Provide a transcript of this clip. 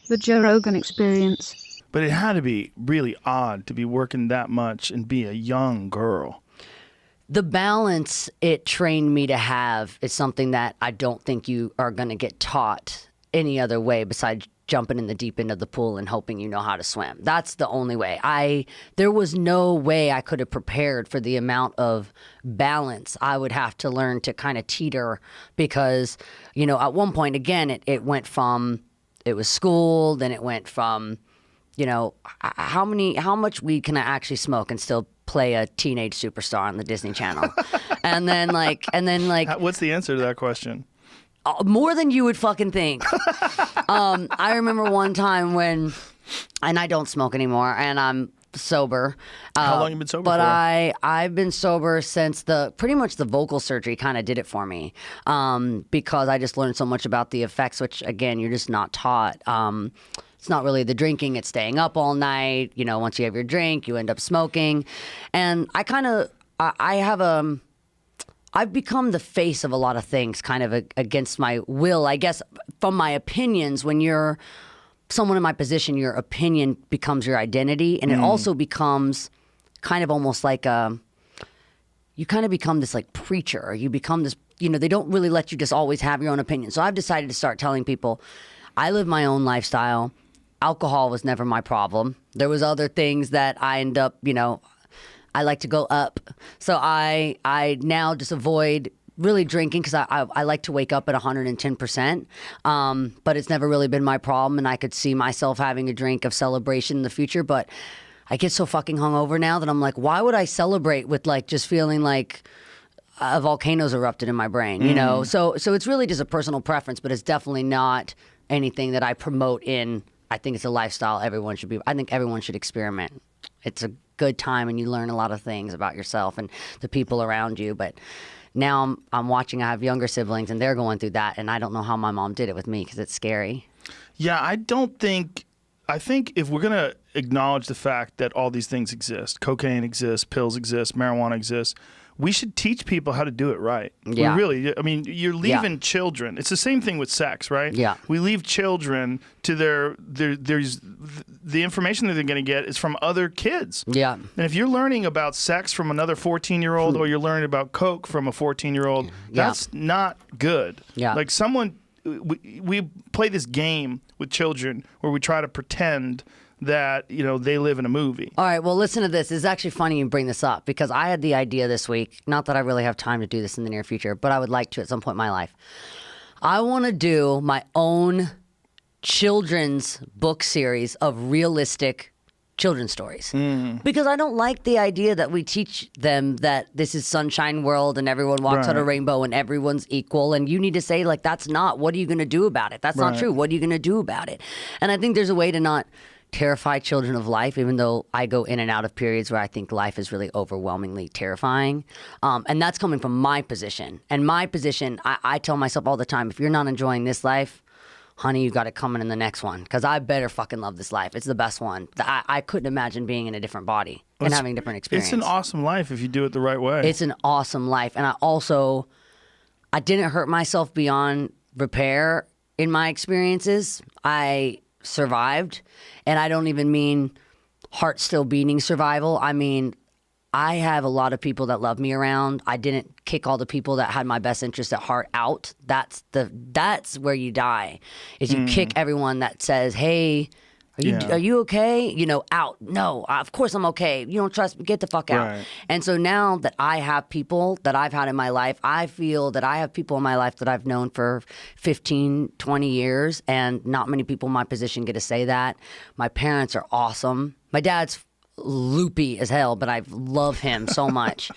The Joe Rogan Experience. But it had to be really odd to be working that much and be a young girl. The balance it trained me to have is something that I don't think you are going to get taught any other way besides jumping in the deep end of the pool and hoping you know how to swim. That's the only way. There was no way I could have prepared for the amount of balance I would have to learn to kind of teeter because, at one point, again, it went from, it was school, then it went from, how much weed can I actually smoke and still play a teenage superstar on the Disney Channel? and then What's the answer to that question? More than you would fucking think. I remember one time when, and I don't smoke anymore, and I'm sober. How long you been sober but for? I've been sober since pretty much the vocal surgery kind of did it for me, because I just learned so much about the effects, which again you're just not taught. It's not really the drinking, it's staying up all night. Once you have your drink, you end up smoking. And I've become the face of a lot of things kind of against my will, I guess, from my opinions. When you're someone in my position, your opinion becomes your identity. And it also becomes kind of almost like you kind of become this like preacher. You become this, they don't really let you just always have your own opinion. So I've decided to start telling people, I live my own lifestyle. Alcohol was never my problem. There was other things that I end up, I like to go up. So I now just avoid really drinking because I like to wake up at 110%. But it's never really been my problem. And I could see myself having a drink of celebration in the future. But I get so fucking hungover now that I'm like, why would I celebrate with like just feeling like a volcano's erupted in my brain, So it's really just a personal preference, but it's definitely not anything that I promote in. I think it's a lifestyle I think everyone should experiment. It's a good time and you learn a lot of things about yourself and the people around you. But now I'm watching, I have younger siblings and they're going through that. And I don't know how my mom did it with me because it's scary. Yeah, I think if we're going to acknowledge the fact that all these things exist, cocaine exists, pills exist, marijuana exists, we should teach people how to do it right. Yeah. You're leaving children. It's the same thing with sex, right? Yeah. We leave children to there's the information that they're going to get is from other kids. Yeah. And if you're learning about sex from another 14-year-old or you're learning about coke from a 14-year-old, that's not good. Yeah. Like we play this game with children where we try to pretend that they live in a movie. All right, well, listen to this. It's actually funny you bring this up because I had the idea this week, not that I really have time to do this in the near future, but I would like to at some point in my life. I want to do my own children's book series of realistic children's stories. Because I don't like the idea that we teach them that this is sunshine world and everyone walks on a rainbow and everyone's equal and you need to say like that's not, what are you going to do about it? That's not true. What are you going to do about it? And I think there's a way to not terrify children of life, even though I go in and out of periods where I think life is really overwhelmingly terrifying. And that's coming from my position. And my position, I tell myself all the time, if you're not enjoying this life, honey, you got it coming in the next one. Because I better fucking love this life. It's the best one. I couldn't imagine being in a different body and having a different experience. It's an awesome life if you do it the right way. It's an awesome life. And I didn't hurt myself beyond repair in my experiences. I survived, and I don't even mean heart still beating survival. I mean, I have a lot of people that love me around. I didn't kick all the people that had my best interest at heart out. That's where you die, is you kick everyone that says, hey, are you okay? Out. No, of course I'm okay. You don't trust me, get the fuck out. Right. And so now that I have people that I've had in my life, I feel that I have people in my life that I've known for 15, 20 years, and not many people in my position get to say that. My parents are awesome. My dad's loopy as hell, but I love him so much.